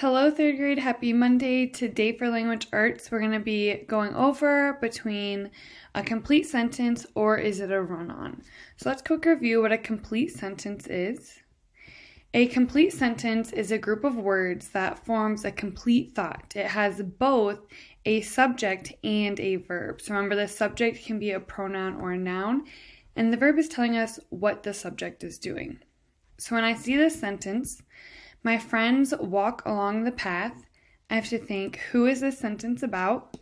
Hello, third grade. Happy Monday. Today for language arts, we're going to be going over between a complete sentence or is it a run-on. So let's quick review what a complete sentence is. A complete sentence is a group of words that forms a complete thought. It has both a subject and a verb. So remember, the subject can be a pronoun or a noun, and the verb is telling us what the subject is doing. So when I see this sentence, my friends walk along the path, I have to think, who is this sentence about?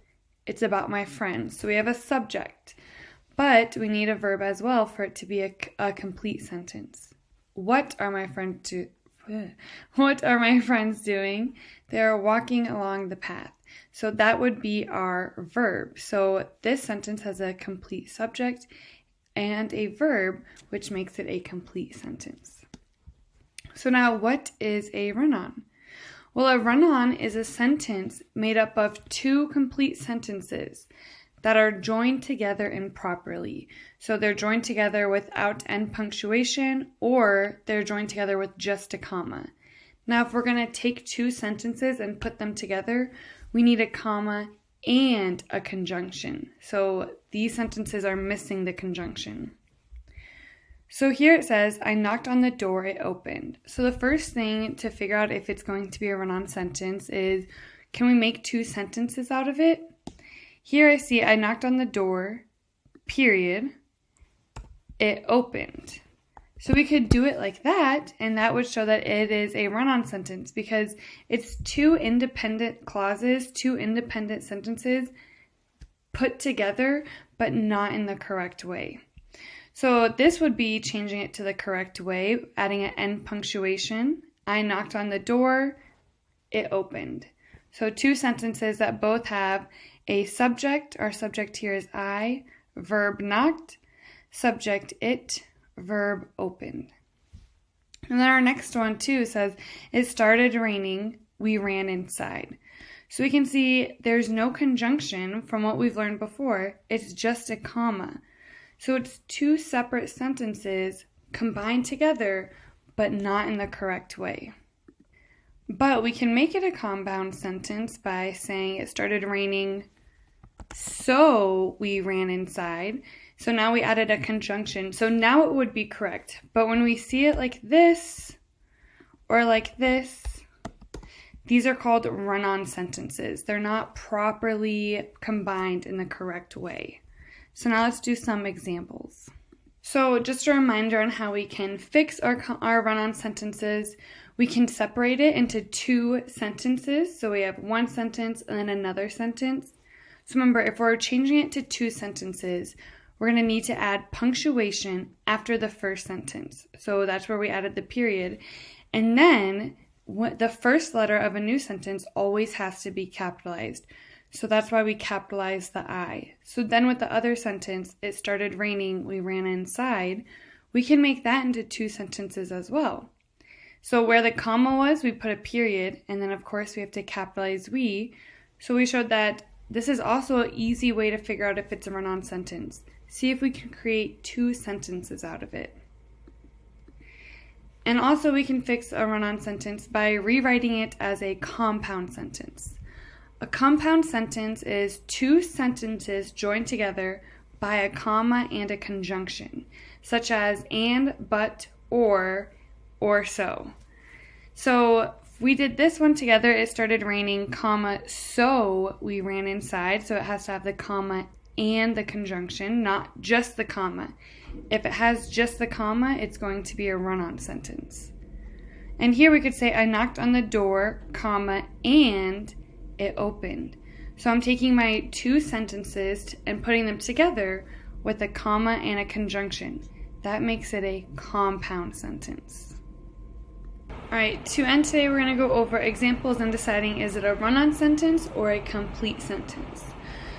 It's about my friends. So we have a subject, but we need a verb as well for it to be a complete sentence. What are my friends doing? They are walking along the path. So that would be our verb. So this sentence has a complete subject and a verb, which makes it a complete sentence. So now, what is a run-on? Well, a run-on is a sentence made up of two complete sentences that are joined together improperly. So they're joined together without end punctuation, or they're joined together with just a comma. Now, if we're going to take two sentences and put them together, we need a comma and a conjunction. So these sentences are missing the conjunction. So here it says, I knocked on the door, it opened. So the first thing to figure out if it's going to be a run-on sentence is, can we make two sentences out of it? Here I see, I knocked on the door, period, it opened. So we could do it like that, and that would show that it is a run-on sentence because it's two independent clauses, two independent sentences put together, but not in the correct way. So this would be changing it to the correct way, adding an end punctuation. I knocked on the door, it opened. So two sentences that both have a subject. Our subject here is I, verb knocked, subject it, verb opened. And then our next one too says, it started raining, we ran inside. So we can see there's no conjunction from what we've learned before. It's just a comma. So it's two separate sentences combined together, but not in the correct way. But we can make it a compound sentence by saying it started raining, so we ran inside. So now we added a conjunction. So now it would be correct. But when we see it like this or like this, these are called run-on sentences. They're not properly combined in the correct way. So now let's do some examples. So just a reminder on how we can fix our run-on sentences. We can separate it into two sentences. So we have one sentence and then another sentence. So remember, if we're changing it to two sentences, we're going to need to add punctuation after the first sentence. So that's where we added the period. And then the first letter of a new sentence always has to be capitalized. So that's why we capitalize the I. So then with the other sentence, it started raining, we ran inside, we can make that into two sentences as well. So where the comma was, we put a period, and then of course we have to capitalize we. So we showed that this is also an easy way to figure out if it's a run-on sentence. See if we can create two sentences out of it. And also we can fix a run-on sentence by rewriting it as a compound sentence. A compound sentence is two sentences joined together by a comma and a conjunction, such as and, but, or so. So if we did this one together, it started raining, comma, so we ran inside. So it has to have the comma and the conjunction, not just the comma. If it has just the comma, it's going to be a run-on sentence. And here we could say, I knocked on the door, comma, and it opened. So I'm taking my two sentences and putting them together with a comma and a conjunction. That makes it a compound sentence. Alright, to end today, we're going to go over examples and deciding is it a run-on sentence or a complete sentence.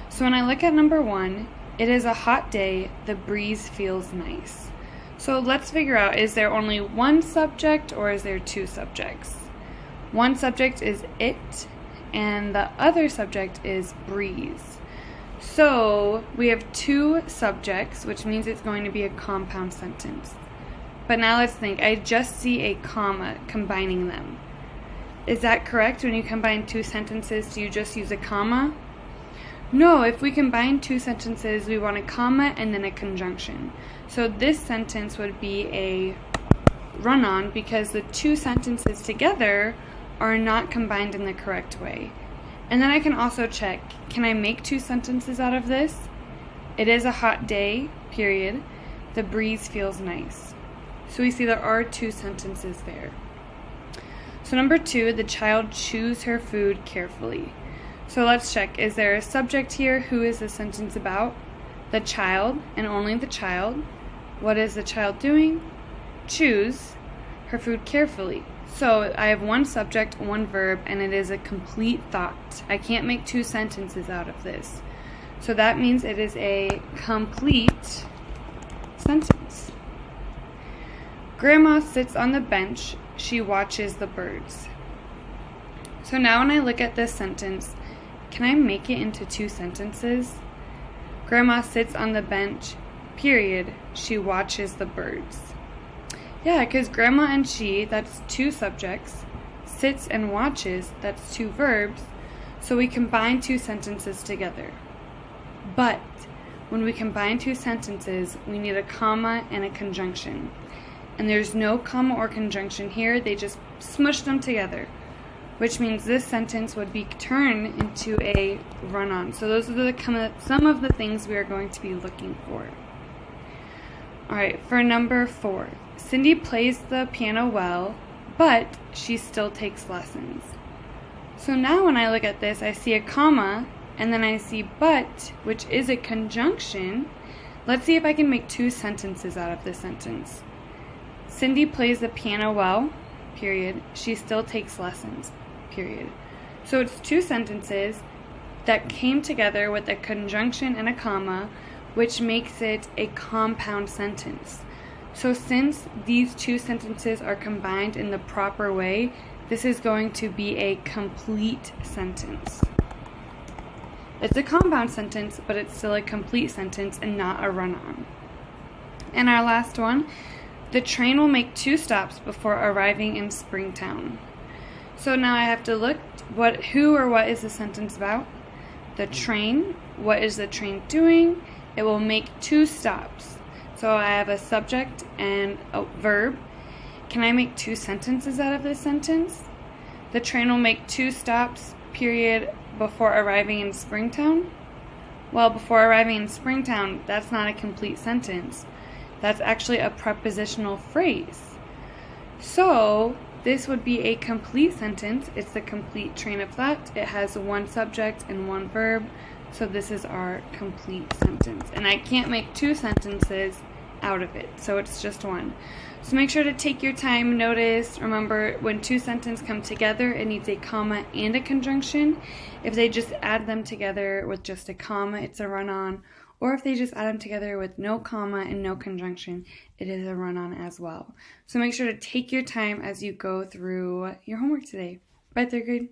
So when I look at number one, it is a hot day, the breeze feels nice. So let's figure out, is there only one subject or is there two subjects? One subject is it, and the other subject is breeze. So we have two subjects, which means it's going to be a compound sentence. But now let's think. I just see a comma combining them. Is that correct? When you combine two sentences, do you just use a comma? No, if we combine two sentences, we want a comma and then a conjunction. So this sentence would be a run-on because the two sentences together are not combined in the correct way. And then I can also check, can I make two sentences out of this? It is a hot day, period. The breeze feels nice. So we see there are two sentences there. So number 2, the child chews her food carefully. So let's check, is there a subject here? Who is the sentence about? The child, and only the child. What is the child doing? Chews her food carefully. So I have one subject, one verb, and it is a complete thought. I can't make two sentences out of this. So that means it is a complete sentence. Grandma sits on the bench. She watches the birds. So now when I look at this sentence, can I make it into two sentences? Grandma sits on the bench, period. She watches the birds. Yeah, because grandma and she, that's two subjects. Sits and watches, that's two verbs. So we combine two sentences together. But when we combine two sentences, we need a comma and a conjunction. And there's no comma or conjunction here, they just smushed them together, which means this sentence would be turned into a run-on. So those are some of the things we are going to be looking for. Alright, for number 4, Cindy plays the piano well, but she still takes lessons. So now when I look at this, I see a comma, and then I see but, which is a conjunction. Let's see if I can make two sentences out of this sentence. Cindy plays the piano well, period. She still takes lessons, period. So it's two sentences that came together with a conjunction and a comma, which makes it a compound sentence. So since these two sentences are combined in the proper way, this is going to be a complete sentence. It's a compound sentence, but it's still a complete sentence and not a run-on. And our last one, the train will make 2 stops before arriving in Springtown. So now I have to look who or what is the sentence about? The train. What is the train doing? It will make 2 stops. So I have a subject and a verb. Can I make 2 sentences out of this sentence? The train will make 2 stops, period, before arriving in Springtown. Well, before arriving in Springtown, that's not a complete sentence. That's actually a prepositional phrase. So this would be a complete sentence. It's a complete train of thought. It has 1 subject and 1 verb. So this is our complete sentence. And I can't make 2 sentences out of it. So it's just 1. So make sure to take your time, notice, remember when 2 sentences come together, it needs a comma and a conjunction. If they just add them together with just a comma, it's a run-on. Or if they just add them together with no comma and no conjunction, it is a run-on as well. So make sure to take your time as you go through your homework today. Bye, 3rd grade.